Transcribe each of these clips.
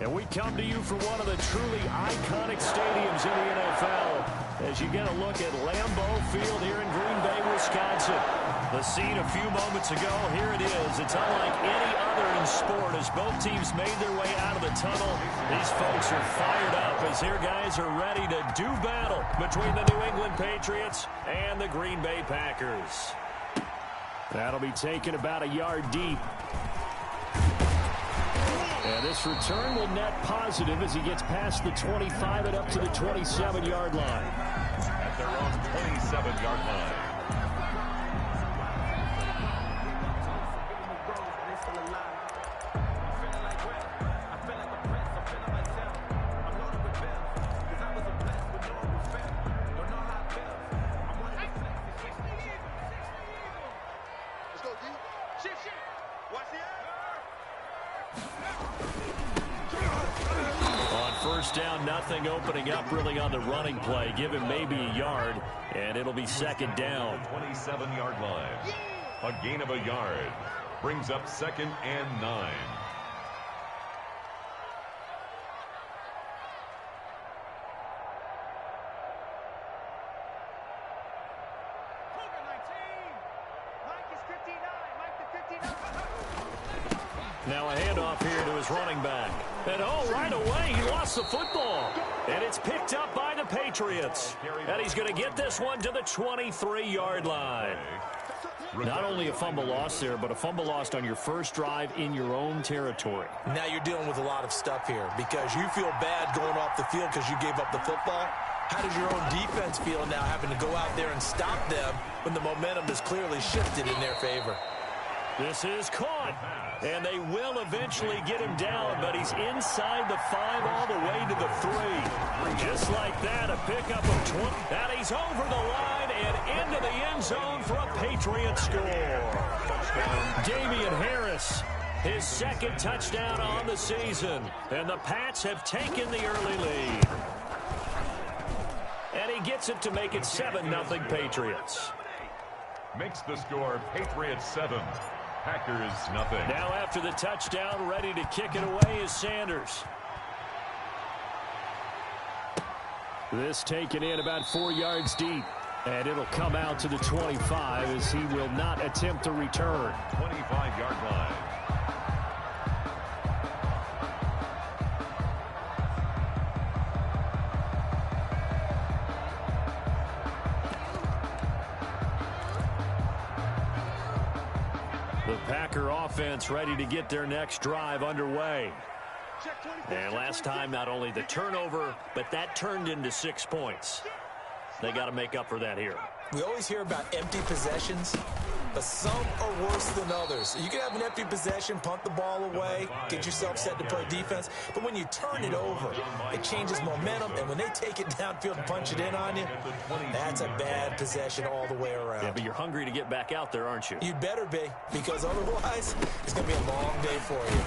And we come to you from one of the truly iconic stadiums in the NFL as you get a look at Lambeau Field here in Green Bay, Wisconsin. The scene a few moments ago, here it is. It's unlike any other in sport as both teams made their way out of the tunnel. These folks are fired up as their guys are ready to do battle between the New England Patriots and the Green Bay Packers. That'll be taken about a yard deep. And this return will net positive as he gets past the 25 and up to the 27-yard line. At their own 27-yard line. Down, nothing opening up really on the running play. Give him maybe a yard, and it'll be second down. 27-yard line. A gain of a yard. Brings up 2nd and 9. Now a handoff here to his running back. And right away, he lost the football. And it's picked up by the Patriots. And he's going to get this one to the 23-yard line. Not only a fumble loss there, but a fumble lost on your first drive in your own territory. Now you're dealing with a lot of stuff here because you feel bad going off the field because you gave up the football. How does your own defense feel now having to go out there and stop them when the momentum is clearly shifted in their favor? This is caught, and they will eventually get him down, but he's inside the 5 all the way to the 3. Just like that, a pickup of 20, and he's over the line and into the end zone for a Patriot score. Damian Harris, his second touchdown on the season, and the Pats have taken the early lead. And he gets it to make it 7-0 Patriots. Makes the score Patriots 7. Packers nothing. Now after the touchdown, ready to kick it away is Sanders. This taken in about 4 yards deep. And it'll come out to the 25 as he will not attempt to return. 25-yard line. The Packer offense ready to get their next drive underway. And last time, not only the turnover, but that turned into 6 points. They got to make up for that here. We always hear about empty possessions, but some are worse than others. You can have an empty possession, punt the ball away, get yourself set to play defense, but when you turn it over, it changes momentum, and when they take it downfield and punch it in on you, that's a bad possession all the way around. Yeah, but you're hungry to get back out there, aren't you? You'd better be, because otherwise, it's going to be a long day for you.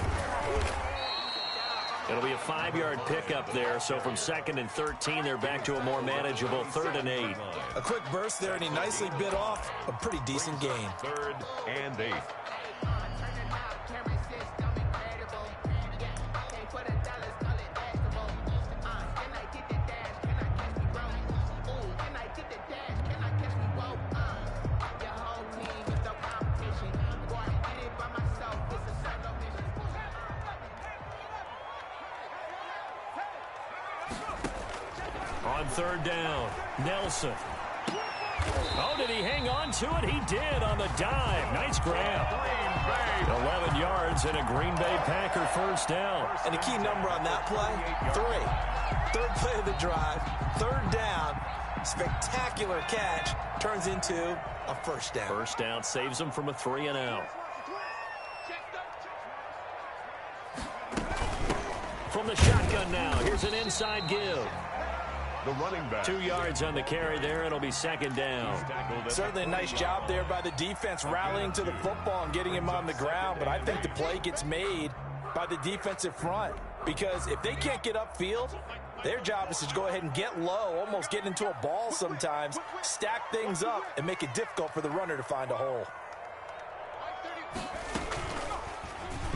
It'll be a 5-yard pickup there, so from 2nd and 13, they're back to a more manageable 3rd and 8. A quick burst there, and he nicely bit off a pretty decent gain. 3rd and 8. On 3rd down, Nelson. Oh, did he hang on to it? He did on the dive. Nice grab. 11 yards and a Green Bay Packer first down. And the key number on that play, 3. 3rd play of the drive, 3rd down, spectacular catch, turns into a first down. First down saves them from a 3 and out. From the shotgun now, here's an inside give. The running back. 2 yards on the carry there. It'll be 2nd down. Certainly a nice job there by the defense rallying to the football and getting him on the ground, but I think the play gets made by the defensive front because if they can't get upfield, their job is to go ahead and get low, almost get into a ball sometimes, stack things up, and make it difficult for the runner to find a hole.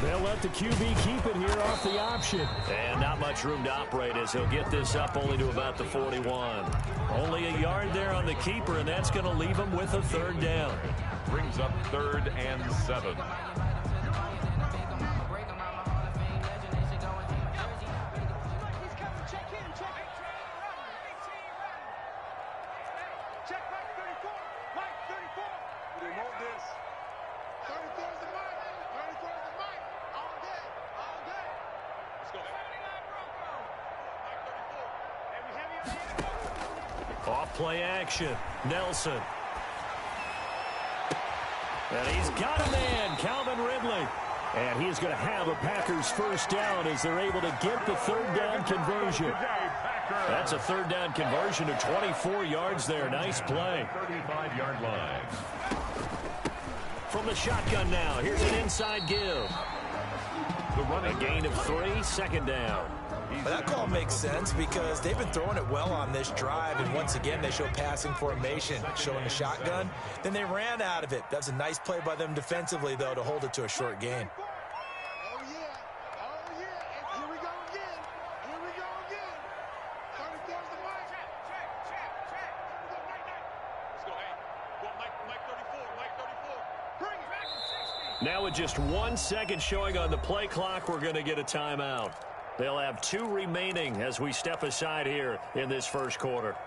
They'll let the QB keep it here off the option. And not much room to operate as he'll get this up only to about the 41. Only a yard there on the keeper, and that's going to leave him with a third down. Brings up 3rd and 7. Off play action. Nelson. And he's got a man, Calvin Ridley. And he's going to have a Packers first down as they're able to get the third down conversion. That's a third down conversion of 24 yards there. Nice play. 35-yard line. From the shotgun now, here's an inside give. A gain of 3, 2nd down. Well, that call makes sense because they've been throwing it well on this drive, and once again they show passing formation, showing the shotgun. Then they ran out of it. That's a nice play by them defensively, though, to hold it to a short gain. Oh, yeah. Oh, yeah. And here we go again. Here we go again. 34's the mark. Check. Let's go, hey. Go, Mike 34. Mike 34. Bring it back to 60. Now with just 1 second showing on the play clock, we're going to get a timeout. They'll have 2 remaining as we step aside here in this first quarter.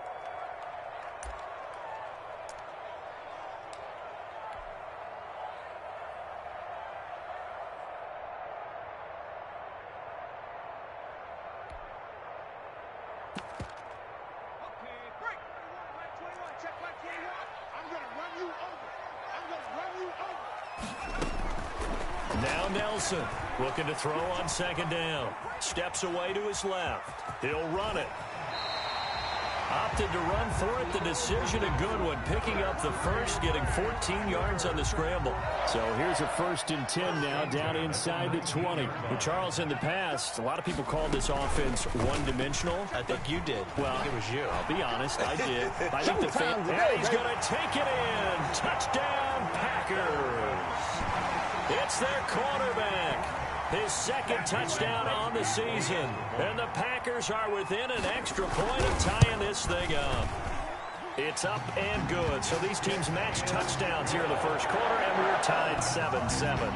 Now Nelson looking to throw on 2nd down. Steps away to his left. He'll run it. Opted to run for it. The decision a good one. Picking up the first, getting 14 yards on the scramble. So here's a 1st and 10 now down inside the 20. Well, Charles, in the past, a lot of people called this offense one-dimensional. I think you did. Well, I think it was you. I'll be honest, I did. I think the fan, and he's going to take it in. Touchdown, Packers. It's their quarterback. His 2nd touchdown on the season. And the Packers are within an extra point of tying this thing up. It's up and good. So these teams match touchdowns here in the first quarter, and we're tied 7-7.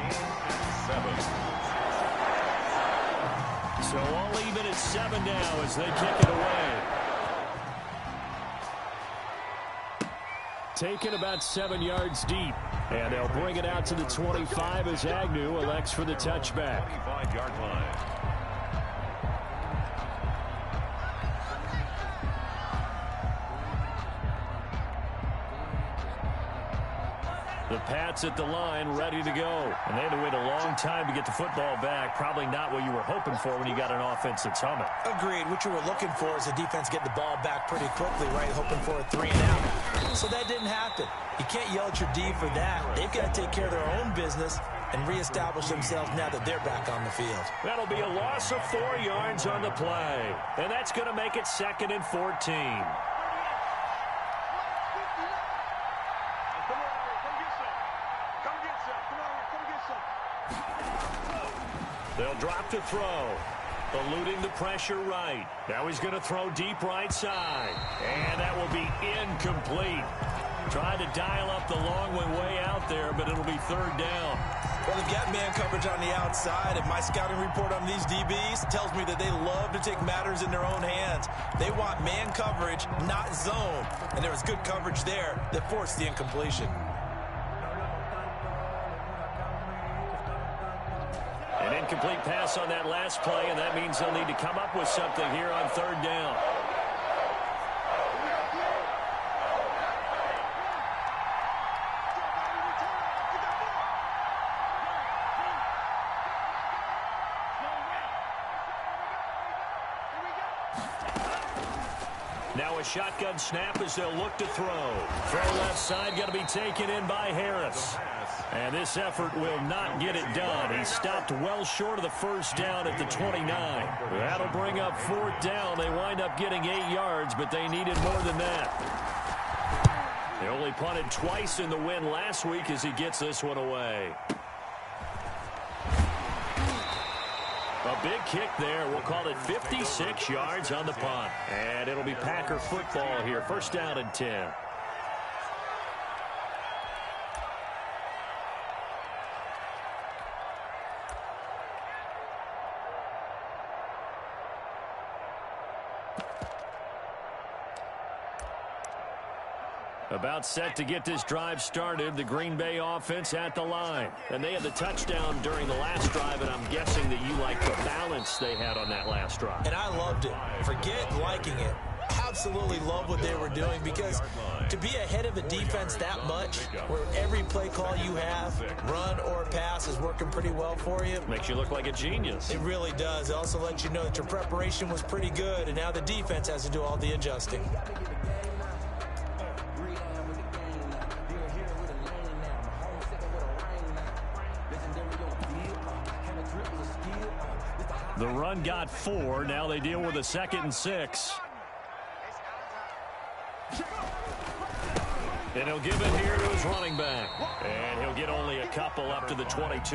So all even at 7 now as they kick it away. Taken about 7 yards deep. And they'll bring it out to the 25 as Agnew elects for the touchback. 25-yard line. The Pats at the line, ready to go. And they had to wait a long time to get the football back. Probably not what you were hoping for when you got an offense that's humming. Agreed. What you were looking for is the defense getting the ball back pretty quickly, right? Hoping for a 3 and out. So that didn't happen. You can't yell at your D for that. They've got to take care of their own business and reestablish themselves now that they're back on the field. That'll be a loss of 4 yards on the play. And that's going to make it 2nd and 14. They'll drop to throw. Eluding the pressure right. Now he's going to throw deep right side. And that will be incomplete. Trying to dial up the long way out there, but it'll be 3rd down. Well, they've got man coverage on the outside, and my scouting report on these DBs tells me that they love to take matters in their own hands. They want man coverage, not zone. And there was good coverage there that forced the incompletion. An incomplete pass on that last play, and that means they'll need to come up with something here on 3rd down. Now a shotgun snap as they'll look to throw. Throw left side, going to be taken in by Harris. And this effort will not get it done. He stopped well short of the first down at the 29. That'll bring up 4th down. They wind up getting 8 yards, but they needed more than that. They only punted twice in the win last week as he gets this one away. A big kick there. We'll call it 56 yards on the punt. And it'll be Packer football here. First down and 10. About set to get this drive started. The Green Bay offense at the line. And they had the touchdown during the last drive, and I'm guessing that you like the balance they had on that last drive. And I loved it. Forget liking it. Absolutely love what they were doing, because to be ahead of a defense that much, where every play call you have, run or pass, is working pretty well for you. Makes you look like a genius. It really does. It also lets you know that your preparation was pretty good, and now the defense has to do all the adjusting. The run got 4. Now they deal with a 2nd and 6. And he'll give it here to his running back. And he'll get only a couple up to the 22.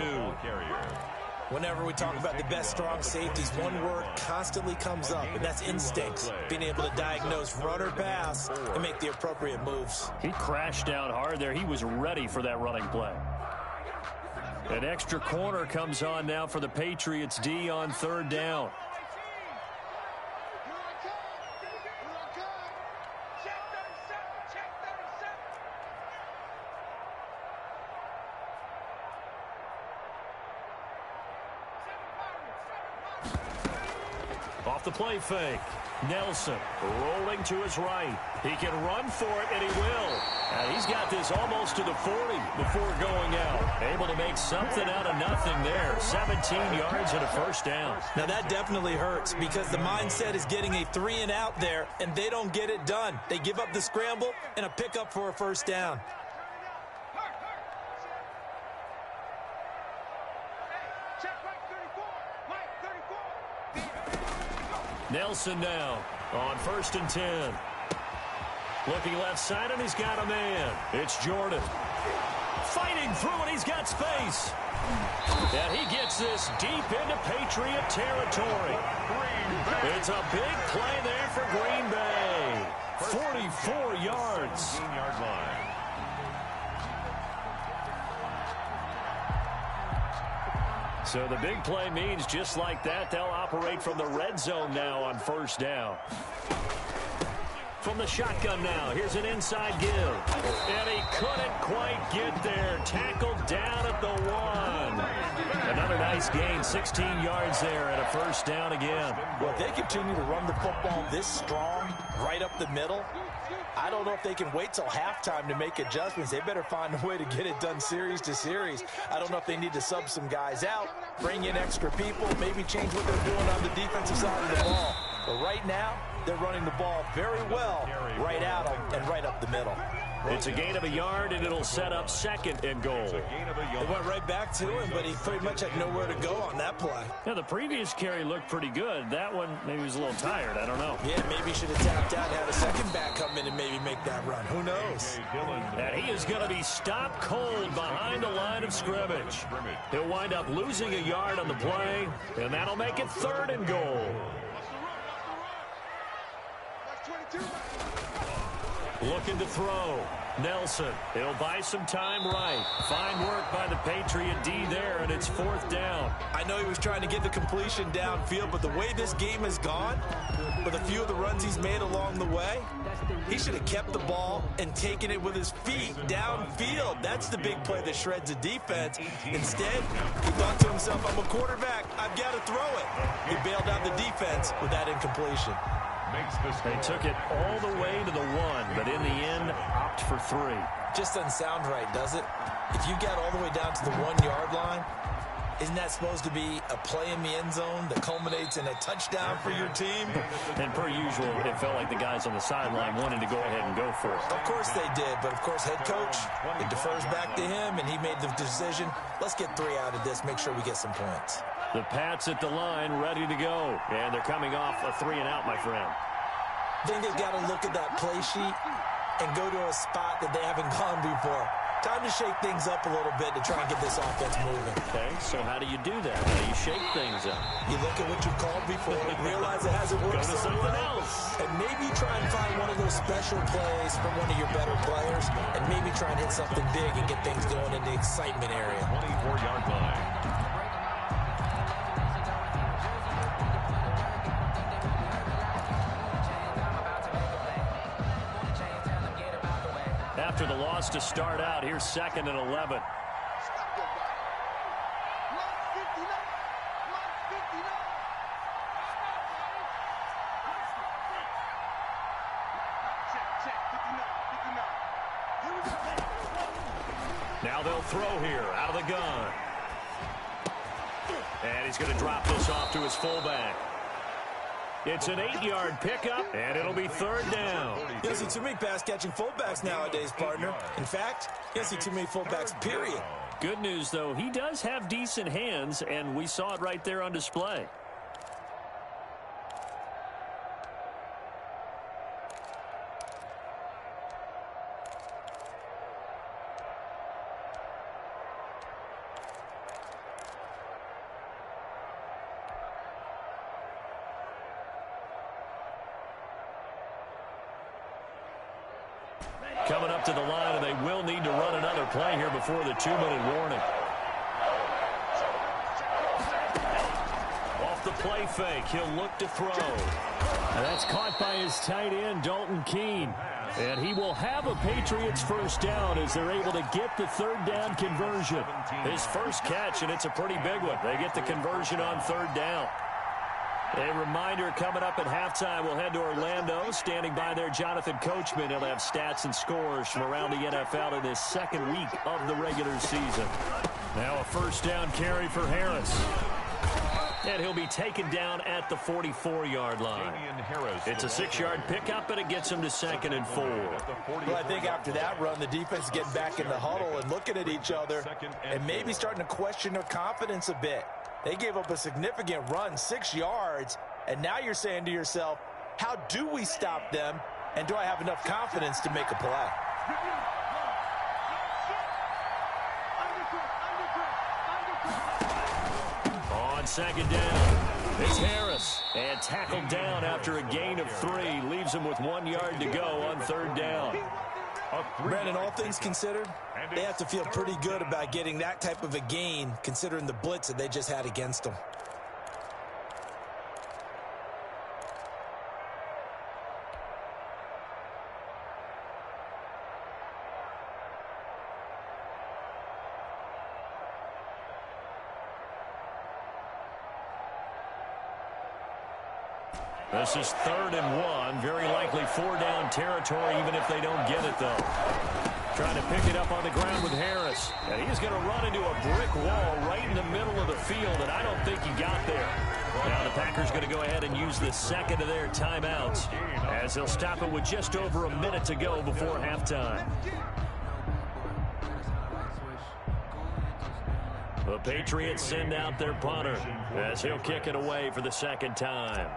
Whenever we talk about the best strong safeties, one word constantly comes up, and that's instincts. Being able to diagnose run or pass and make the appropriate moves. He crashed down hard there. He was ready for that running play. An extra corner comes on now for the Patriots D on 3rd down. Off the play fake. Nelson rolling to his right. He can run for it, and he will. And he's got this almost to the 40 before going out. Able to make something out of nothing there. 17 yards and a first down. Now that definitely hurts, because the mindset is getting a 3 and out there, and they don't get it done. They give up the scramble and a pickup for a first down. Nelson now on 1st and 10. Looking left side, and he's got a man. It's Jordan. Fighting through, and he's got space. And he gets this deep into Patriot territory. It's a big play there for Green Bay. 44 yards. 15-yard line. So the big play means just like that, they'll operate from the red zone now on 1st down. From the shotgun now, here's an inside give. And he couldn't quite get there. Tackled down at the 1. Another nice gain, 16 yards there and a first down again. Well, if they continue to run the football this strong, right up the middle, I don't know if they can wait till halftime to make adjustments. They better find a way to get it done series to series. I don't know if they need to sub some guys out, bring in extra people, maybe change what they're doing on the defensive side of the ball. But right now, they're running the ball very well right at them and right up the middle. It's a gain of a yard, and it'll set up 2nd and goal. It went right back to him, but he pretty much had nowhere to go on that play. Now, the previous carry looked pretty good. That one, maybe he was a little tired. I don't know. Yeah, maybe he should have tapped out, had a second back come in and maybe make that run. Who knows? And he is going to be stopped cold behind the line of scrimmage. He'll wind up losing a yard on the play, and that'll make it 3rd and goal. Looking to throw. Nelson. He'll buy some time right. Fine work by the Patriot D there, and it's 4th down. I know he was trying to get the completion downfield, but the way this game has gone, with a few of the runs he's made along the way, he should have kept the ball and taken it with his feet downfield. That's the big play that shreds the defense. Instead, he thought to himself, I'm a quarterback. I've got to throw it. He bailed out the defense with that incompletion. They took it all the way to the 1, but in the end, opt for 3. Just doesn't sound right, does it? If you got all the way down to the 1-yard line, isn't that supposed to be a play in the end zone that culminates in a touchdown for your team? And per usual, it felt like the guys on the sideline wanted to go ahead and go for it. Of course they did, but of course head coach, it defers back to him, and he made the decision, let's get 3 out of this, make sure we get some points. The Pats at the line, ready to go. And they're coming off a 3 and out, my friend. I think they've got to look at that play sheet and go to a spot that they haven't gone before. Time to shake things up a little bit to try and get this offense moving. Okay, so how do you do that? How do you shake things up? You look at what you called before, realize it hasn't worked so well, and maybe try and find one of those special plays from one of your better players, and maybe try and hit something big and get things going in the excitement area. 24-yard line. After the loss to start out, here's 2nd and 11. Now they'll throw here out of the gun. And he's going to drop this off to his fullback. It's an 8-yard pickup, and it'll be 3rd down. You don't see too many pass-catching fullbacks nowadays, partner. In fact, you don't see too many fullbacks, period. Good news, though, he does have decent hands, and we saw it right there on display. Coming up to the line, and they will need to run another play here before the 2-minute warning. Off the play fake, he'll look to throw. And that's caught by his tight end, Dalton Keene. And he will have a Patriots first down as they're able to get the 3rd down conversion. His first catch, and it's a pretty big one. They get the conversion on 3rd down. A reminder, coming up at halftime, we'll head to Orlando. Standing by there, Jonathan Coachman. He'll have stats and scores from around the NFL in this 2nd week of the regular season. Now a first down carry for Harris. And he'll be taken down at the 44-yard line. It's a 6-yard pickup, and it gets him to 2nd and 4. Well, I think after that run, the defense is getting back in the huddle and looking at each other and maybe starting to question their confidence a bit. They gave up a significant run, 6 yards, and now you're saying to yourself, how do we stop them, and do I have enough confidence to make a play? On 2nd down, it's Harris, and tackled down after a gain of 3. Leaves him with 1 yard to go on 3rd down. Brandon, all things considered, they have to feel pretty good about getting that type of a gain, considering the blitz that they just had against them. This is 3rd and 1. Very likely 4-down territory, even if they don't get it, though. Trying to pick it up on the ground with Harris. And he's going to run into a brick wall right in the middle of the field, and I don't think he got there. Now the Packers going to go ahead and use the 2nd of their timeouts, as they'll stop it with just over a minute to go before halftime. The Patriots send out their punter, as he'll kick it away for the 2nd time.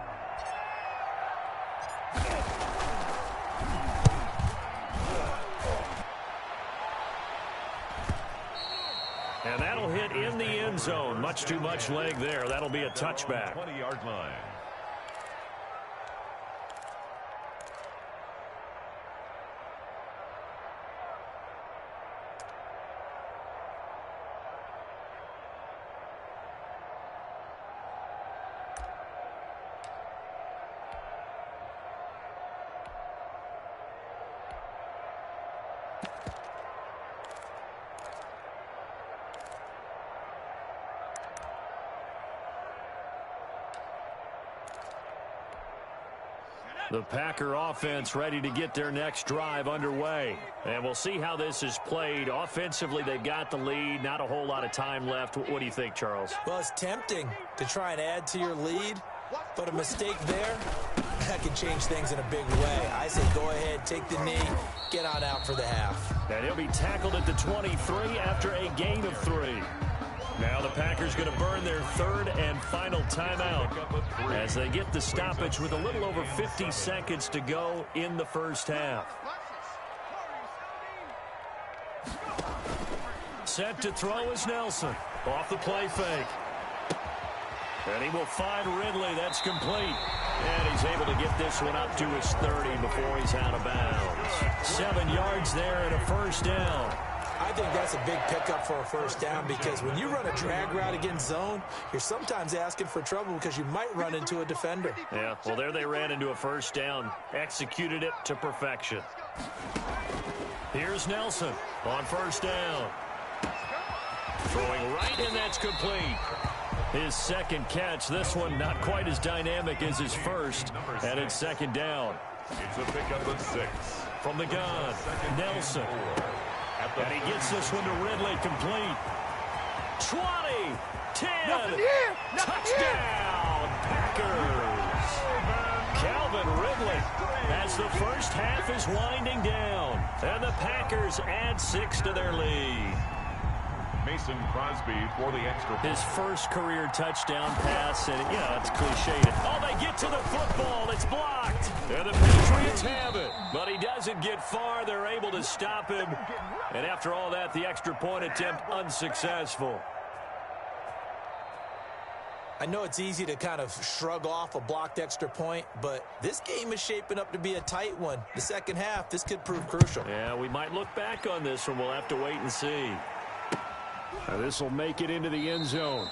And that'll hit in the end zone. Much too much leg there. That'll be a touchback. 20-yard line. The Packer offense ready to get their next drive underway. And we'll see how this is played. Offensively, they've got the lead. Not a whole lot of time left. What do you think, Charles? Well, it's tempting to try and add to your lead, but a mistake there, that could change things in a big way. I say go ahead, take the knee, get on out for the half. And he'll be tackled at the 23 after a gain of 3. Now the Packers going to burn their 3rd and final timeout as they get the stoppage with a little over 50 seconds to go in the first half. Set to throw is Nelson. Off the play fake. And he will find Ridley. That's complete. And he's able to get this one up to his 30 before he's out of bounds. 7 yards there and a first down. I think that's a big pickup for a first down because when you run a drag route against zone, you're sometimes asking for trouble because you might run into a defender. Yeah, well, there they ran into a first down. Executed it to perfection. Here's Nelson on first down. Throwing right, and that's complete. His second catch. This one not quite as dynamic as his first. And it's second down. It's a pickup of 6. From the gun, Nelson. And he gets this one to Ridley, complete. 20, 10, touchdown, Packers. Calvin Ridley, as the first half is winding down. And the Packers add 6 to their lead. Mason Crosby for the extra point. His first career touchdown pass, and yeah, it's cliched. Oh, they get to the football. It's blocked. And the Patriots have it. But he doesn't get far. They're able to stop him. And after all that, the extra point attempt unsuccessful. I know it's easy to kind of shrug off a blocked extra point, but this game is shaping up to be a tight one. The second half, this could prove crucial. Yeah, we might look back on this one. We'll have to wait and see. This will make it into the end zone.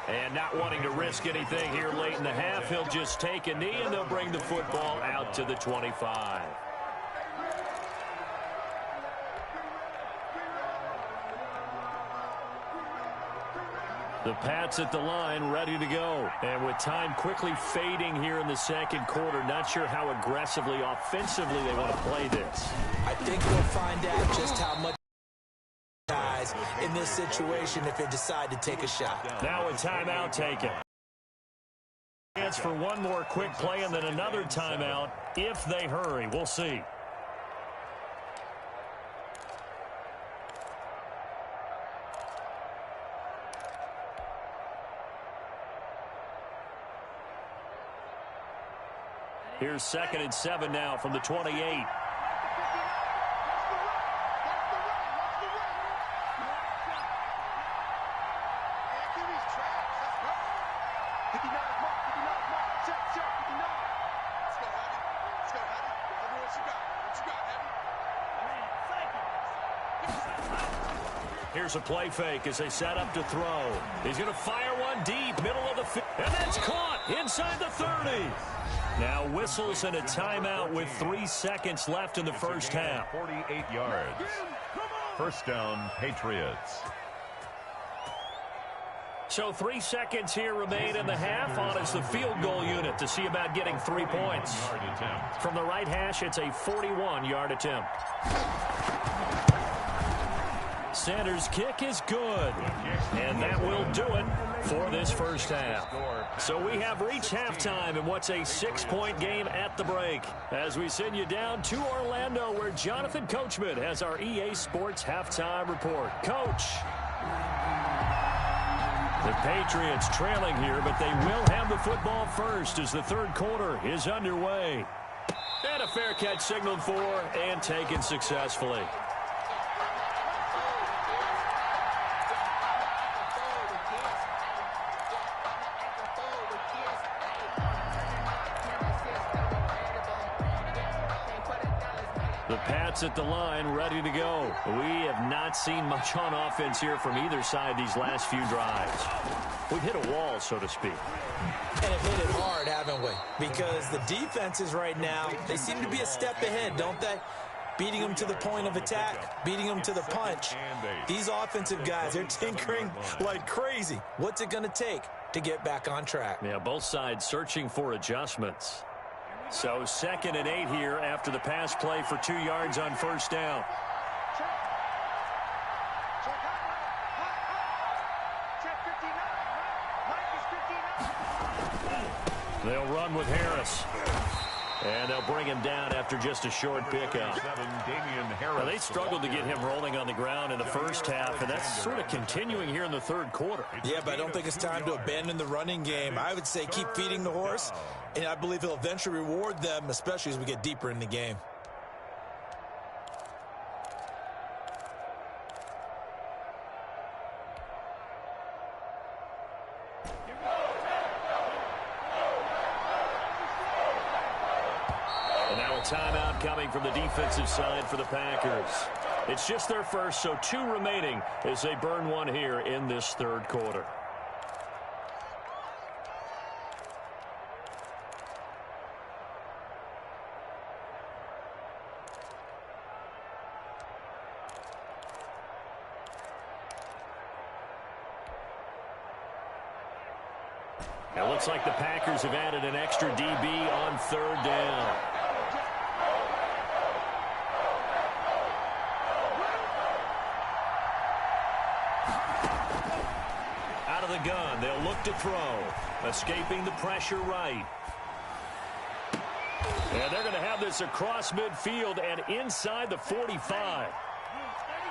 And not wanting to risk anything here late in the half, he'll just take a knee, and they'll bring the football out to the 25. The Pats at the line, ready to go. And with time quickly fading here in the second quarter, not sure how aggressively, offensively they want to play this. I think we'll find out just how much guys in this situation if they decide to take a shot. Now a timeout taken. Chance for one more quick play and then another timeout if they hurry. We'll see. Here's 2nd and 7 now from the 28. Here's a play fake as they set up to throw. He's going to fire one deep, middle of the field. And that's caught inside the 30. Now whistles and a timeout with 3 seconds left in the first half. 48 yards. First down, Patriots. So 3 seconds here remain in the half. On is the field goal unit to see about getting 3 points. From the right hash, it's a 41-yard attempt. Sanders' kick is good. And that will do it for this first half. So we have reached halftime in what's a 6-point game at the break. As we send you down to Orlando, where Jonathan Coachman has our EA Sports halftime report. Coach. The Patriots trailing here, but they will have the football first as the third quarter is underway. And a fair catch signaled for and taken successfully. The Pats at the line, ready to go. We have not seen much on offense here from either side these last few drives. We've hit a wall, so to speak. And have hit it hard, haven't we? Because the defenses right now, they seem to be a step ahead, don't they? Beating them to the point of attack, beating them to the punch. These offensive guys, they're tinkering like crazy. What's it going to take to get back on track? Yeah, both sides searching for adjustments. So 2nd and 8 here after the pass play for 2 yards on first down. They'll run with Harris. And they'll bring him down after just a short pickup. Now, they struggled to get him rolling on the ground in the first half, and that's sort of continuing here in the third quarter. Yeah, but I don't think it's time to abandon the running game. I would say keep feeding the horse, and I believe he'll eventually reward them, especially as we get deeper in the game. timeout coming from the defensive side for the Packers. It's just their first, so 2 remaining as they burn one here in this third quarter. It looks like the Packers have added an extra DB on third down. Out of the gun, they'll look to throw. Escaping the pressure right. And they're going to have this across midfield and inside the 45.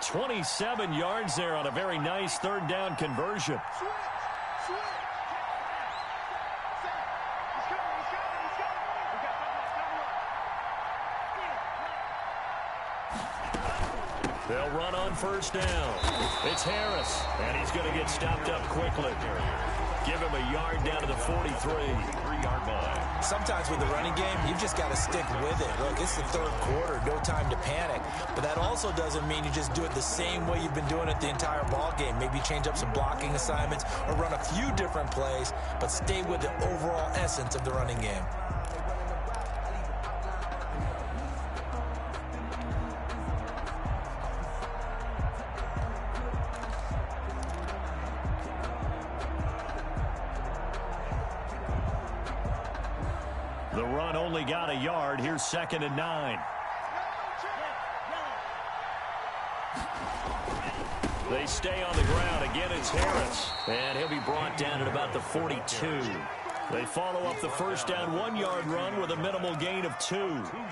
27 yards there on a very nice third down conversion. They'll run on first down. It's Harris, and he's going to get stopped up quickly. Give him a yard down to the 43. 3-yard line. Sometimes with the running game, you've just got to stick with it. Look, it's the third quarter, no time to panic. But that also doesn't mean you just do it the same way you've been doing it the entire ball game. Maybe change up some blocking assignments or run a few different plays, but stay with the overall essence of the running game. The run only got a yard. Here's 2nd and 9. They stay on the ground. Again, it's Harris. And he'll be brought down at about the 42. They follow up the first down 1-yard run with a minimal gain of 2.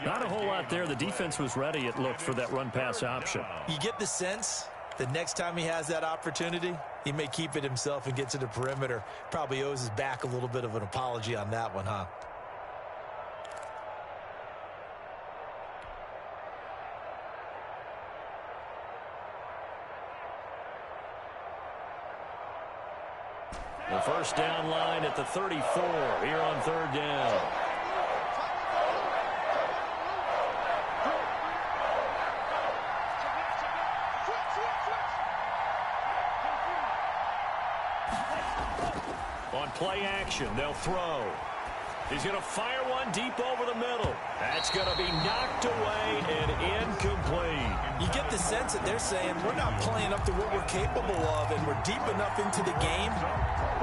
Not a whole lot there. The defense was ready, it looked, for that run-pass option. You get the sense that next time he has that opportunity, he may keep it himself and get to the perimeter. Probably owes his back a little bit of an apology on that one, huh? The first down line at the 34 here on third down. On play action, they'll throw. He's going to fire one deep over the middle. That's going to be knocked away and incomplete. You get the sense that they're saying we're not playing up to what we're capable of, and we're deep enough into the game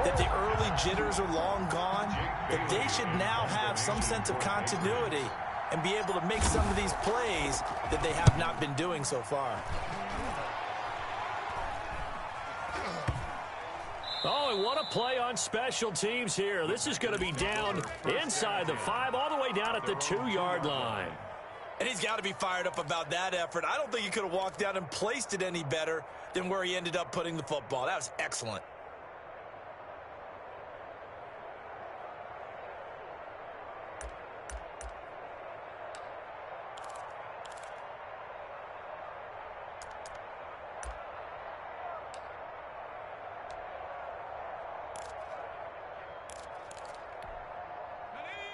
that the early jitters are long gone, that they should now have some sense of continuity and be able to make some of these plays that they have not been doing so far. Oh, and what a play on special teams here. This is going to be down inside the 5, all the way down at the 2-yard line. And he's got to be fired up about that effort. I don't think he could have walked down and placed it any better than where he ended up putting the football. That was excellent.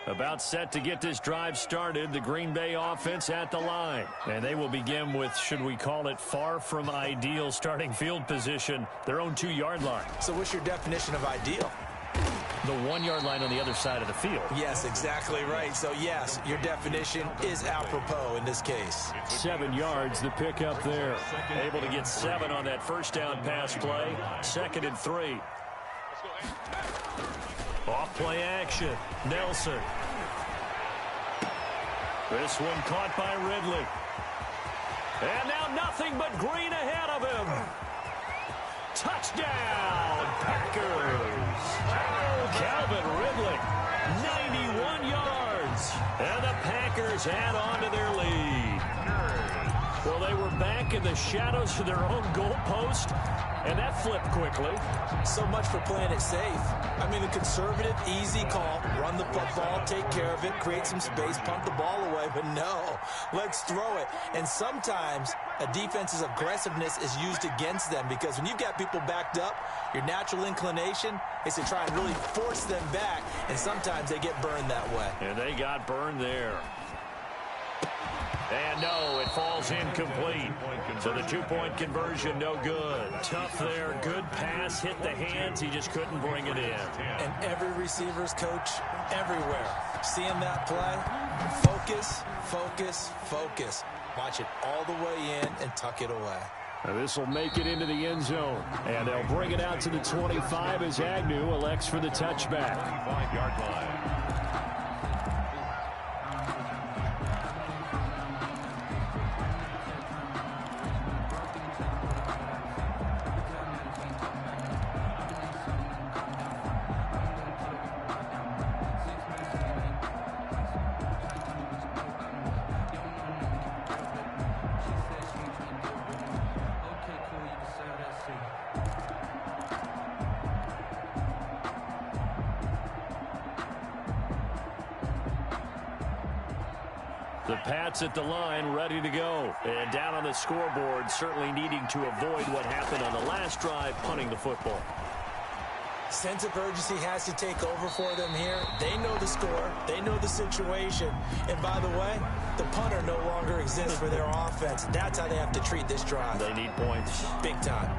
About set to get this drive started, the Green Bay offense at the line. And they will begin with, should we call it, far from ideal starting field position, their own 2-yard line. So what's your definition of ideal? The 1-yard line on the other side of the field. Yes, exactly right. So, yes, your definition is apropos in this case. 7 yards, the pickup there. Able to get 7 on that first down pass play. 2nd and 3. Off play action. Nelson. This one caught by Ridley. And now nothing but green ahead of him. Touchdown, Packers. Oh, Calvin Ridley, 91 yards. And the Packers add on to their lead. Well, they were back in the shadows of their own goalpost, and that flipped quickly. So much for playing it safe. I mean, the conservative, easy call, run the football, take care of it, create some space, punt the ball away. But no, let's throw it. And sometimes a defense's aggressiveness is used against them, because when you've got people backed up, your natural inclination is to try and really force them back, and sometimes they get burned that way. And they got burned there. And no, it falls incomplete. So the two-point conversion, no good. Tough there. Good pass, hit the hands. He just couldn't bring it in. And every receiver's coach everywhere. Seeing that play, focus, focus, focus. Watch it all the way in and tuck it away. Now this will make it into the end zone. And they'll bring it out to the 25 as Agnew elects for the touchback. 5-yard line. The Pats at the line, ready to go. And down on the scoreboard, certainly needing to avoid what happened on the last drive, punting the football. Sense of urgency has to take over for them here. They know the score. They know the situation. And by the way, the punter no longer exists for their offense. That's how they have to treat this drive. They need points. Big time.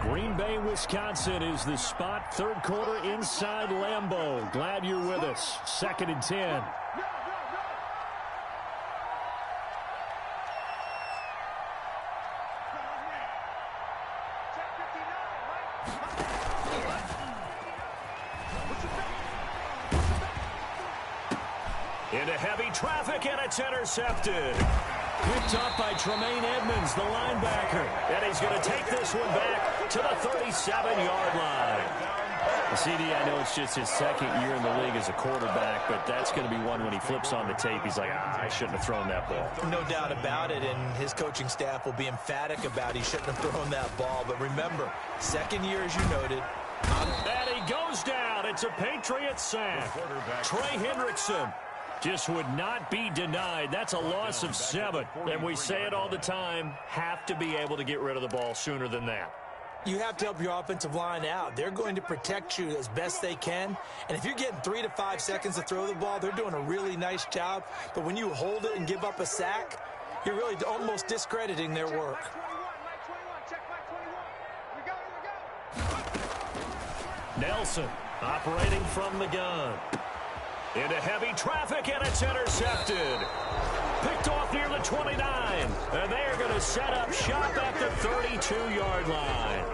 Green Bay, Wisconsin is the spot. Third quarter inside Lambeau. Glad you're with us. 2nd and 10. Into heavy traffic, and it's intercepted. Picked up by Tremaine Edmonds, the linebacker. And he's going to take this one back to the 37-yard line. CD, I know it's just his second year in the league as a quarterback, but that's going to be one when he flips on the tape. He's like, I shouldn't have thrown that ball. No doubt about it, and his coaching staff will be emphatic about he shouldn't have thrown that ball. But remember, second year, as you noted. And he goes down. It's a Patriot sack. Trey Hendrickson just would not be denied. That's a loss of 7. And we say it all the time, have to be able to get rid of the ball sooner than that. You have to help your offensive line out. They're going to protect you as best they can. And if you're getting 3 to 5 seconds to throw the ball, they're doing a really nice job. But when you hold it and give up a sack, you're really almost discrediting their work. Nelson operating from the gun. Into heavy traffic, and it's intercepted. Picked off near the 29. And they are going to set up shop at the 32-yard line.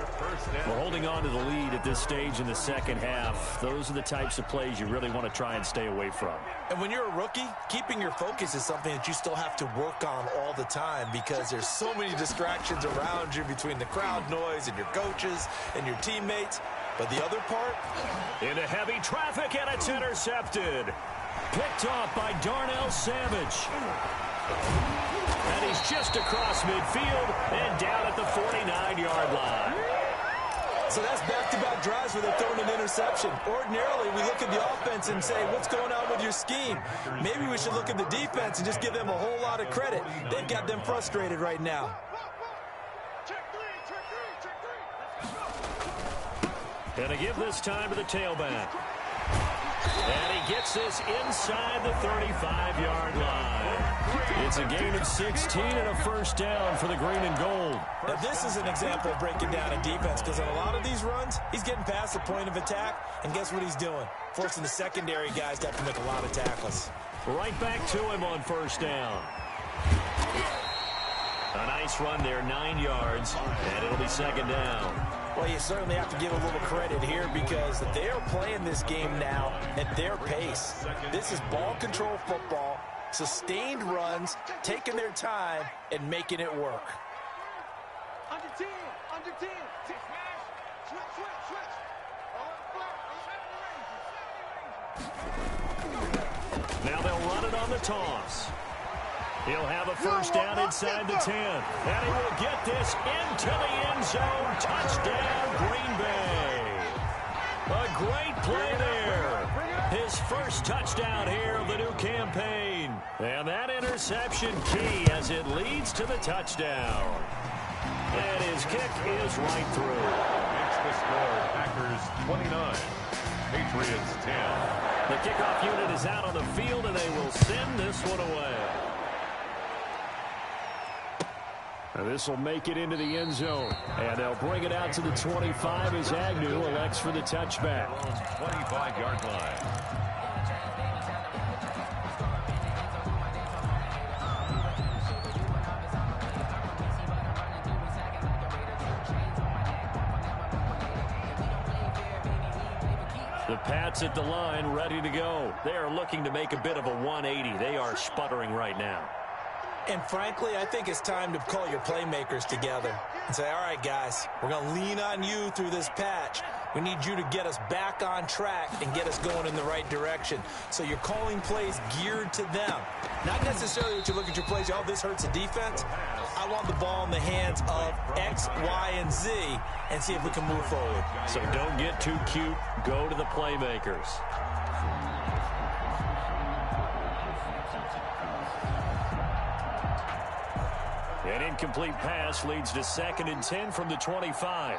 We're holding on to the lead at this stage in the second half. Those are the types of plays you really want to try and stay away from. And when you're a rookie, keeping your focus is something that you still have to work on all the time because there's so many distractions around you between the crowd noise and your coaches and your teammates. But the other part? Into heavy traffic, and it's intercepted. Picked off by Darnell Savage. And he's just across midfield and down at the 49-yard line. So that's back-to-back drives where they're throwing an interception. Ordinarily, we look at the offense and say, what's going on with your scheme? Maybe we should look at the defense and just give them a whole lot of credit. They've got them frustrated right now. Gonna give this time to the tailback. And he gets this inside the 35-yard line. It's a gain of 16 and a first down for the green and gold. Now, this is an example of breaking down a defense because in a lot of these runs, he's getting past the point of attack, and guess what he's doing? Forcing the secondary guys to have to make a lot of tackles. Right back to him on first down. A nice run there, 9 yards, and it'll be second down. Well, you certainly have to give a little credit here because they are playing this game now at their pace. This is ball control football, sustained runs, taking their time, and making it work. Under 10, under 10. Switch. Now they'll run it on the toss. He'll have a first down inside the 10. And he will get this into the end zone. Touchdown, Green Bay. A great play there. His first touchdown here of the new campaign. And that interception key as it leads to the touchdown. And his kick is right through. Makes the score Packers 29, Patriots 10. The kickoff unit is out on the field, and they will send this one away. And this will make it into the end zone. And they'll bring it out to the 25 as Agnew elects for the touchback. 25-yard line. The Pats at the line, ready to go. They are looking to make a bit of a 180. They are sputtering right now. And frankly, I think it's time to call your playmakers together and say, all right, guys, we're going to lean on you through this patch. We need you to get us back on track and get us going in the right direction. So you're calling plays geared to them. Not necessarily that you look at your plays, oh, this hurts the defense. I want the ball in the hands of X, Y, and Z and see if we can move forward. So don't get too cute. Go to the playmakers. An incomplete pass leads to 2nd and 10 from the 25.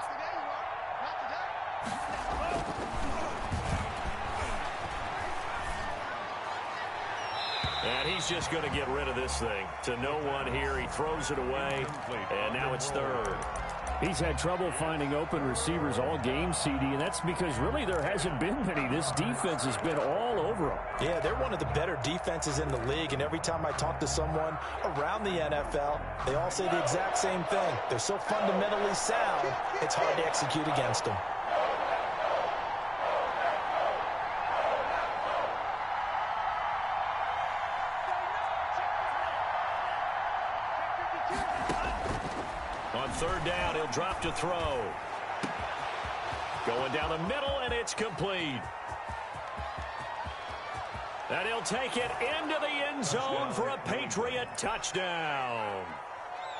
And he's just going to get rid of this thing. To no one here. He throws it away, and now it's 3rd. He's had trouble finding open receivers all game, CD, and that's because really there hasn't been many. This defense has been all over them. Yeah, they're one of the better defenses in the league, and every time I talk to someone around the NFL, they all say the exact same thing. They're so fundamentally sound, it's hard to execute against them. On 3rd down, he'll drop to throw. Going down the middle, and it's complete. And he'll take it into the end zone for a Patriot touchdown.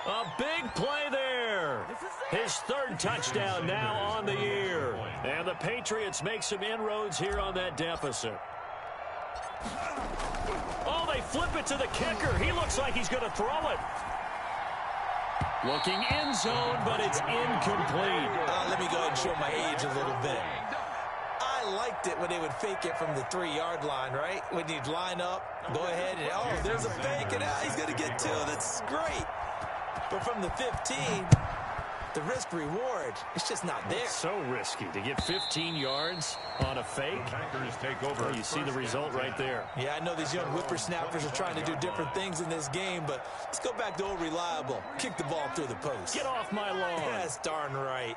A big play there. His 3rd touchdown now on the year. And the Patriots make some inroads here on that deficit. Oh, they flip it to the kicker. He looks like he's going to throw it. Looking end zone, but it's incomplete. Let me go ahead and show my age a little bit. I liked it when they would fake it from the 3-yard line, right? When you'd line up, go ahead and, oh, there's a fake, and he's going to get 2. That's great. But from the 15, the risk-reward, it's just not there. It's so risky to get 15 yards on a fake. Packers take over. Well, you see the result right there. Yeah, I know these young whippersnappers are trying to do different things in this game, but let's go back to old reliable. Kick the ball through the post. Get off my lawn. That's darn right.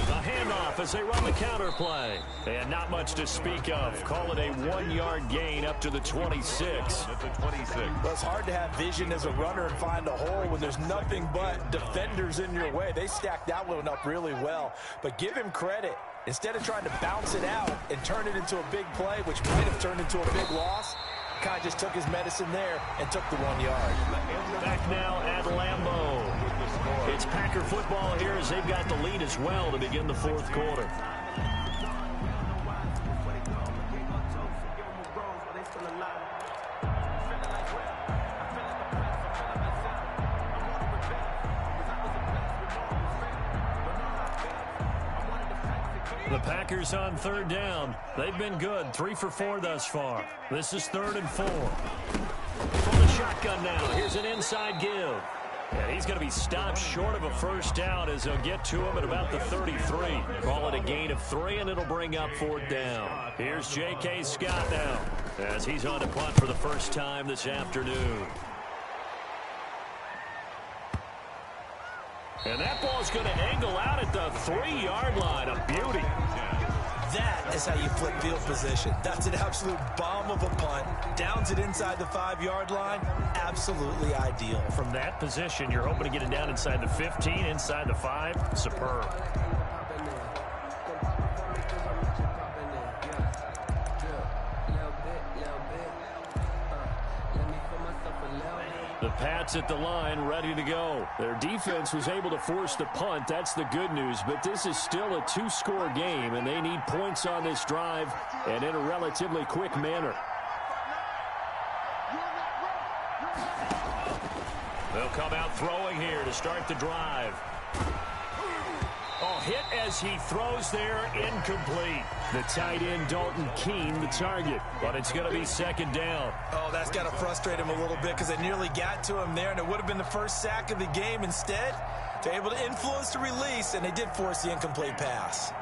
A handoff as they run the counter play. And not much to speak of. Call it a 1-yard gain up to the 26. At the 26. Well, it's hard to have vision as a runner and find a hole when there's nothing but defenders in your way. They stacked that one up really well. But give him credit. Instead of trying to bounce it out and turn it into a big play, which might have turned into a big loss, kind of just took his medicine there and took the 1 yard. Back now at Lambeau. It's Packer football here as they've got the lead as well to begin the 4th quarter. The Packers on 3rd down. They've been good. 3 for 4 thus far. This is 3rd and 4. From the shotgun now. Here's an inside give. And he's going to be stopped short of a 1st down as they'll get to him at about the 33. Call it a gain of 3, and it'll bring up 4th down. Here's J.K. Scott now as he's on to punt for the first time this afternoon. And that ball's going to angle out at the 3-yard line. A beauty. That is how you flip field position. That's an absolute bomb of a punt. Downs it inside the 5-yard line. Absolutely ideal. From that position, you're hoping to get it down inside the 15, inside the 5. Superb. The Pats at the line, ready to go. Their defense was able to force the punt. That's the good news. But this is still a 2-score game, and they need points on this drive and in a relatively quick manner. come out throwing here to start the drive. Oh, hit as he throws there, incomplete. The tight end, Dalton Keene, the target. But it's going to be second down. Oh, that's got to frustrate him a little bit because they nearly got to him there, and it would have been the first sack of the game. Instead, they're able to influence the release, and they did force the incomplete pass.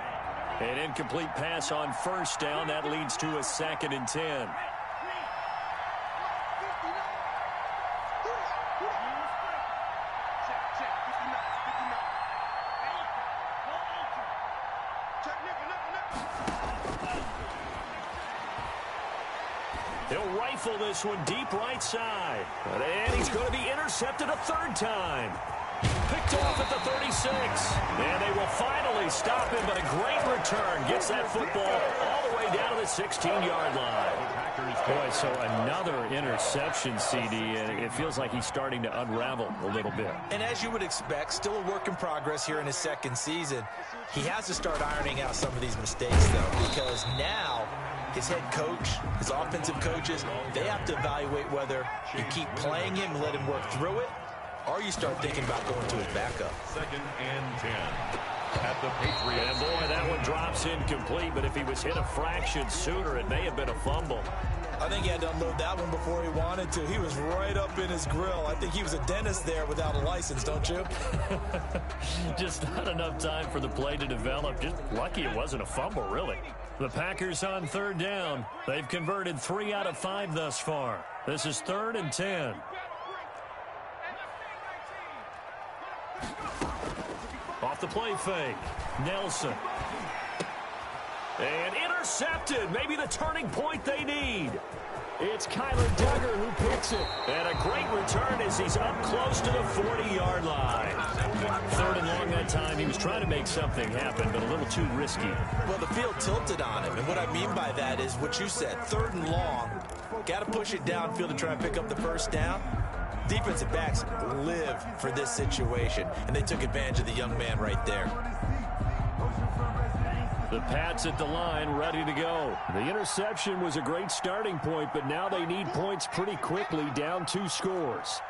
An incomplete pass on first down. That leads to a 2nd and 10. He'll rifle this one deep right side. And he's going to be intercepted a 3rd time. Picked off at the 36. And they will finally stop him, but a great return. Gets that football all the way down to the 16-yard line. Boy, so another interception, CD, and it feels like he's starting to unravel a little bit. And as you would expect, still a work in progress here in his 2nd season. He has to start ironing out some of these mistakes, though, because now his head coach, his offensive coaches, they have to evaluate whether you keep playing him and let him work through it, or you start thinking about going to his backup. 2nd and 10 at the Patriots. And boy, that one drops incomplete, but if he was hit a fraction sooner, it may have been a fumble. I think he had to unload that one before he wanted to. He was right up in his grill. I think he was a dentist there without a license, don't you? Just not enough time for the play to develop. Just lucky it wasn't a fumble, really. The Packers on 3rd down. They've converted 3 out of 5 thus far. This is 3rd and 10. Off the play fake. Nelson. And intercepted. Maybe the turning point they need. It's Kyler Duggar who picks it. And a great return as he's up close to the 40-yard line. 3rd and long that time. He was trying to make something happen, but a little too risky. Well, the field tilted on him, and what I mean by that is what you said. 3rd and long. Got to push it downfield to try and pick up the first down. Defensive backs live for this situation, and they took advantage of the young man right there. The Pats at the line, ready to go. The interception was a great starting point, but now they need points pretty quickly, down 2 scores.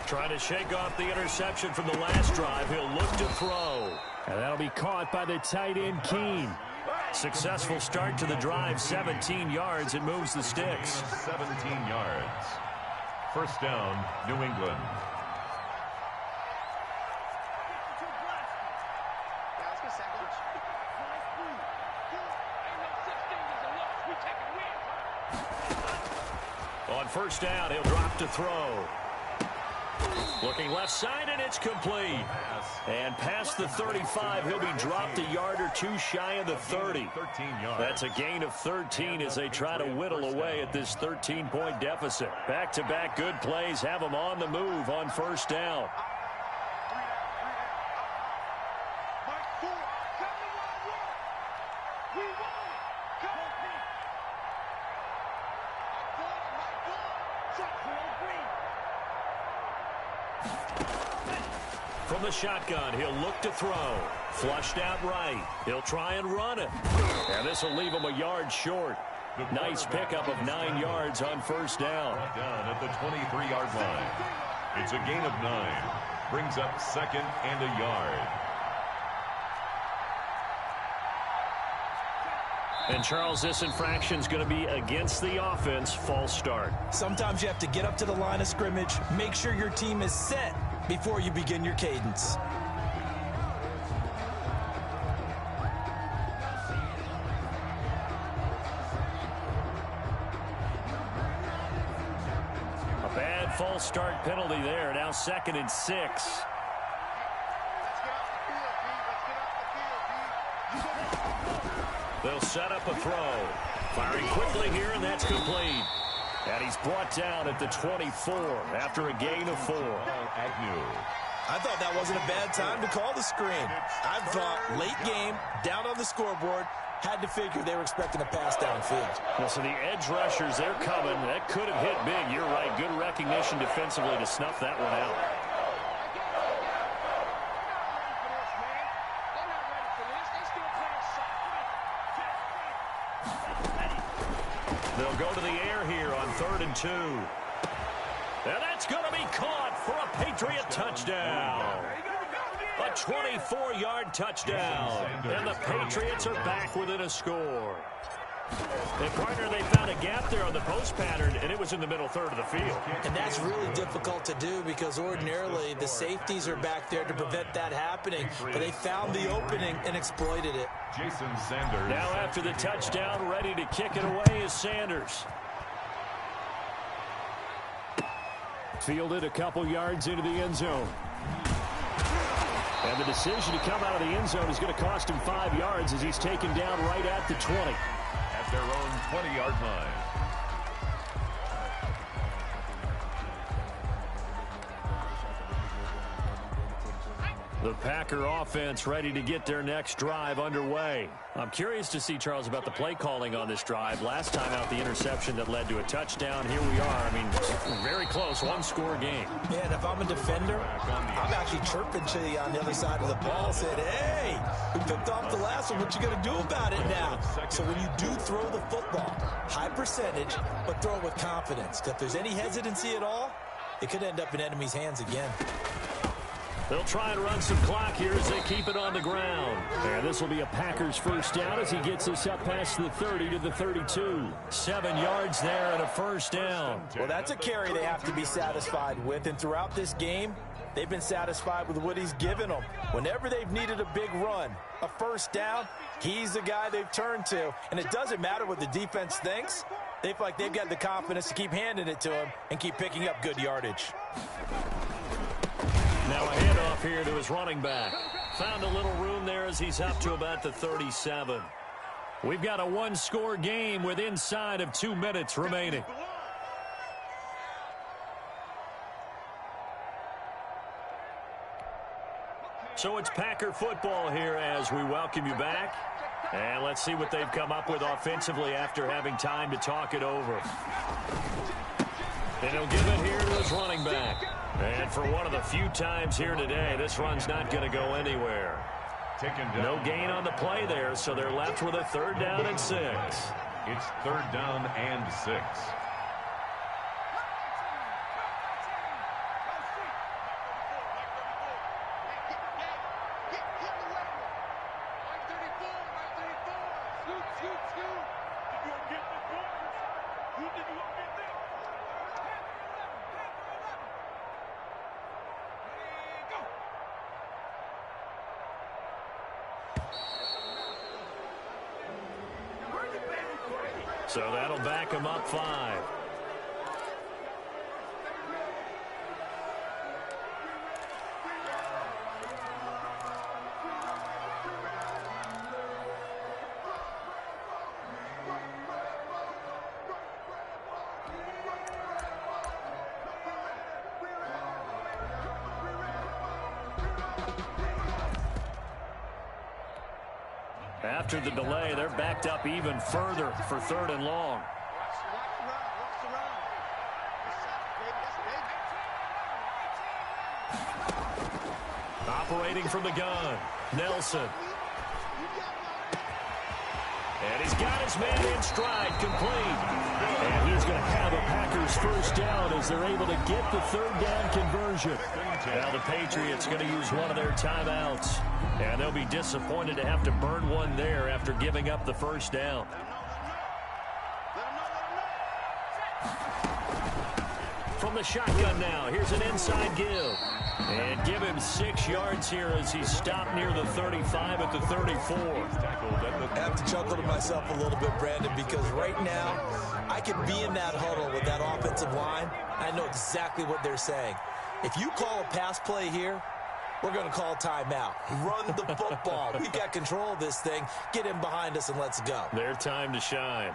Trying to shake off the interception from the last drive. He'll look to throw. And that'll be caught by the tight end, Keene. Successful start to the drive, 17 yards. It moves the sticks. 17 yards. First down, New England. On first down, he'll drop to throw. Looking left side, and it's complete. And past the 35, he'll be dropped a yard or two shy of the 30. 13 yards. That's a gain of 13 as they try to whittle away at this 13-point deficit. Back-to-back good plays have them on the move on first down. From the shotgun, he'll look to throw. Flushed out right. He'll try and run it. And this will leave him a yard short. Nice pickup of 9 yards on first down. Down at the 23-yard line. It's a gain of 9. Brings up second and a yard. And, Charles, this infraction is going to be against the offense. False start. Sometimes you have to get up to the line of scrimmage, make sure your team is set before you begin your cadence. A bad false start penalty there. Now 2nd and 6. They'll set up a throw. Firing quickly here, and that's complete. And he's brought down at the 24 after a gain of 4. Agnew. I thought that wasn't a bad time to call the screen. I thought late game, down on the scoreboard, had to figure they were expecting a pass downfield. Well, so the edge rushers, they're coming. That could have hit big. You're right. Good recognition defensively to snuff that one out. They'll go to the air here on 3rd and 2. And that's going to be caught for a Patriot touchdown. A 24-yard touchdown. And the Patriots are back within a score. And, partner, they found a gap there on the post pattern, and it was in the middle third of the field. And that's really difficult to do because ordinarily the safeties are back there to prevent that happening. But they found the opening and exploited it. Jason Sanders. Now after the touchdown, ready to kick it away is Sanders. Fielded a couple yards into the end zone. And the decision to come out of the end zone is going to cost him 5 yards as he's taken down right at the 20. At their own 20-yard line. The Packer offense ready to get their next drive underway. I'm curious to see, Charles, about the play calling on this drive. Last time out, the interception that led to a touchdown. Here we are. I mean, very close, one-score game. Yeah, and if I'm a defender, I'm actually chirping to you on the other side of the ball, saying, hey, we picked off the last one. What you going to do about it now? So when you do throw the football, high percentage, but throw it with confidence. Because if there's any hesitancy at all, it could end up in enemy's hands again. They'll try and run some clock here as they keep it on the ground. And this will be a Packers first down as he gets us up past the 30 to the 32. 7 yards there and a first down. Well, that's a carry they have to be satisfied with. And throughout this game, they've been satisfied with what he's given them. Whenever they've needed a big run, a first down, he's the guy they've turned to. And it doesn't matter what the defense thinks. They feel like they've got the confidence to keep handing it to him and keep picking up good yardage. Now a handoff here to his running back. Found a little room there as he's up to about the 37. We've got a one-score game with inside of 2 minutes remaining. So it's Packer football here as we welcome you back. And let's see what they've come up with offensively after having time to talk it over. And he'll give it here to his running back. And for one of the few times here today, this run's not going to go anywhere. No gain on the play there, so they're left with a 3rd down and 6. It's 3rd down and 6. So that'll back him up 5. After the delay, they're backed up even further for 3rd and long. Operating from the gun, Nelson. And he's got his man in stride, complete. And he's going to have a Packers first down as they're able to get the 3rd down conversion. Now the Patriots going to use one of their timeouts. And they'll be disappointed to have to burn one there after giving up the first down. From the shotgun now, here's an inside give. And give him 6 yards here as he's stopped near the 35 at the 34. I have to chuckle to myself a little bit, Brandon, because right now I could be in that huddle with that offensive line. I know exactly what they're saying. If you call a pass play here, we're going to call timeout. Run the football. We've got control of this thing. Get him behind us and let's go. Their time to shine.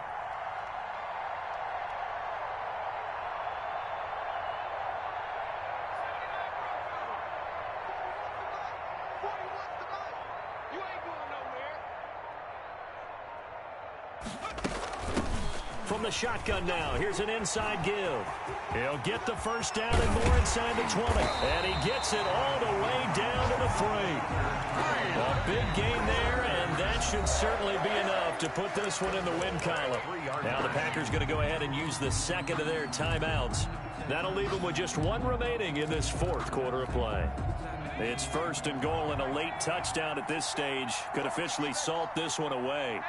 From the shotgun now, here's an inside give. He'll get the first down and more inside the 20. And he gets it all the way down to the 3. A big gain there, and that should certainly be enough to put this one in the win column. Now the Packers going to go ahead and use the second of their timeouts. That'll leave them with just one remaining in this fourth quarter of play. It's 1st and goal, and a late touchdown at this stage could officially salt this one away.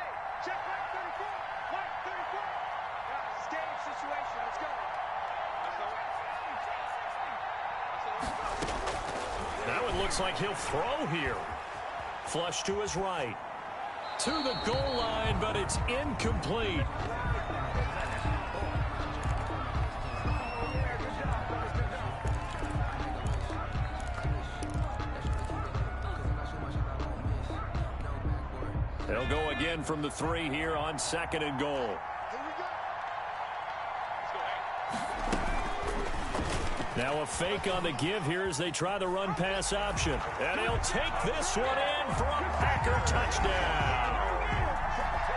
Now it looks like he'll throw here. Flush to his right. To the goal line, but it's incomplete. They'll go again from the 3 here on 2nd and goal. Now a fake on the give here as they try the run-pass option. And he'll take this one in for a Packer touchdown.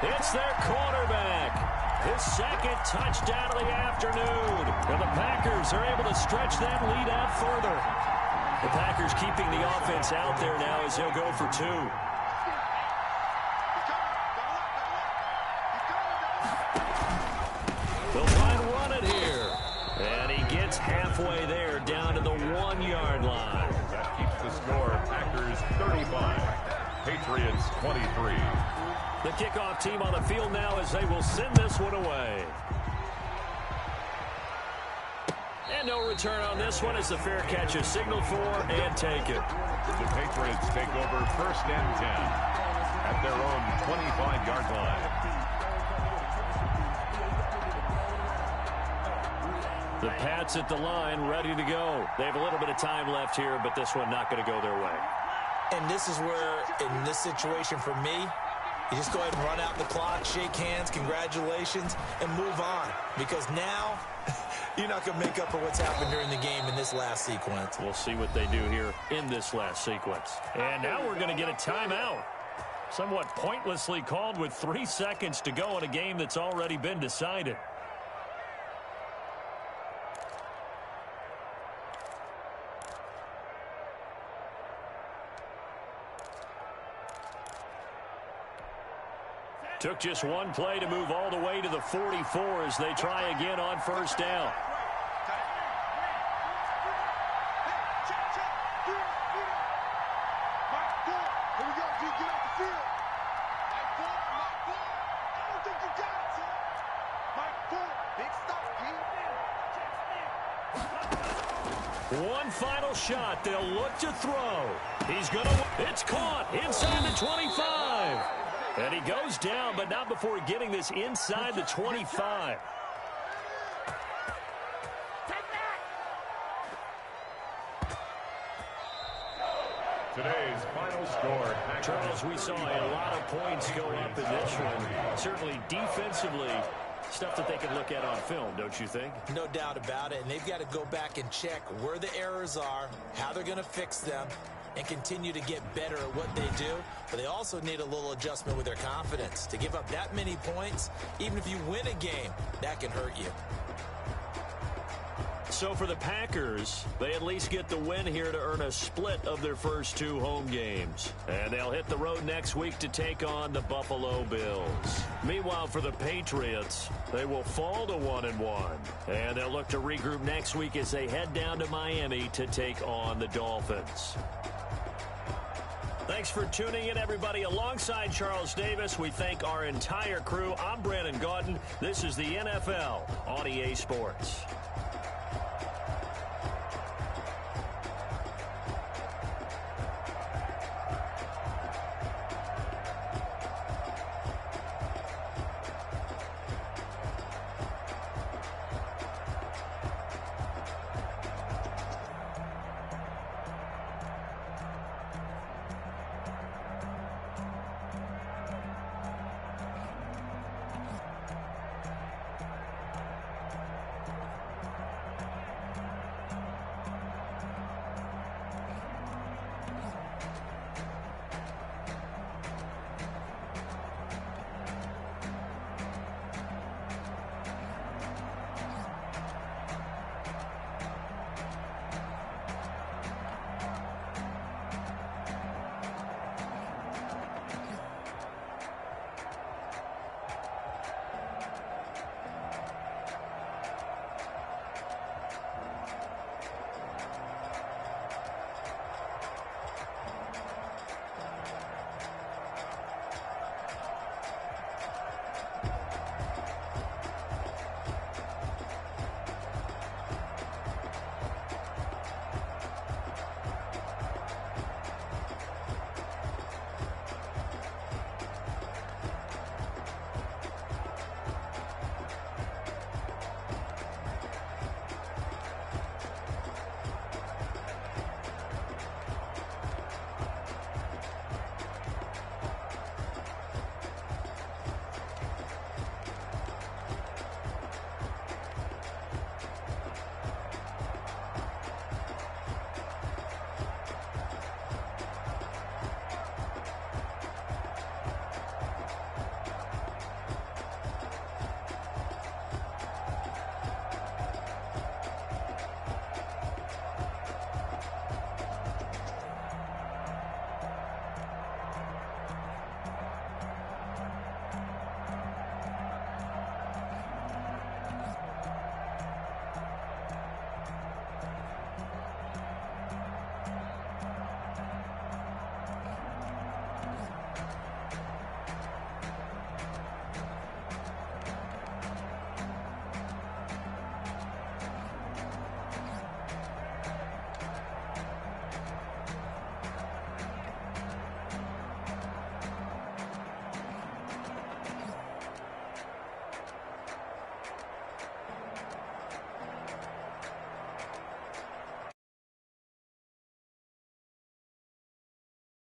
It's their quarterback. His 2nd touchdown of the afternoon. And the Packers are able to stretch that lead out further. The Packers keeping the offense out there now as he'll go for 2. They'll try and run it here. And he gets halfway there down to the 1-yard line. That keeps the score. Packers 35. Patriots 23. The kickoff team on the field now as they will send this one away. And no return on this one as the fair catch is signaled for and taken. The Patriots take over 1st and 10 at their own 25-yard line. The Pats at the line, ready to go. They have a little bit of time left here, but this one not going to go their way. And this is where, in this situation for me, you just go ahead and run out the clock, shake hands, congratulations, and move on. Because now, you're not going to make up for what's happened during the game in this last sequence. We'll see what they do here in this last sequence. And now we're going to get a timeout. Somewhat pointlessly called with 3 seconds to go in a game that's already been decided. Took just one play to move all the way to the 44 as they try again on 1st down. One final shot. They'll look to throw. He's going to... It's caught inside the 25. And he goes down, but not before getting this inside the 25. Today's final score. Charles, we saw a lot of points go up in this one. Certainly defensively, stuff that they can look at on film, don't you think? No doubt about it. And they've got to go back and check where the errors are, how they're going to fix them, and continue to get better at what they do. But they also need a little adjustment with their confidence. To give up that many points, even if you win a game, that can hurt you. So for the Packers, they at least get the win here to earn a split of their first 2 home games. And they'll hit the road next week to take on the Buffalo Bills. Meanwhile, for the Patriots, they will fall to 1-1. And they'll look to regroup next week as they head down to Miami to take on the Dolphins. Thanks for tuning in, everybody. Alongside Charles Davis, we thank our entire crew. I'm Brandon Gaudin. This is the NFL on EA Sports.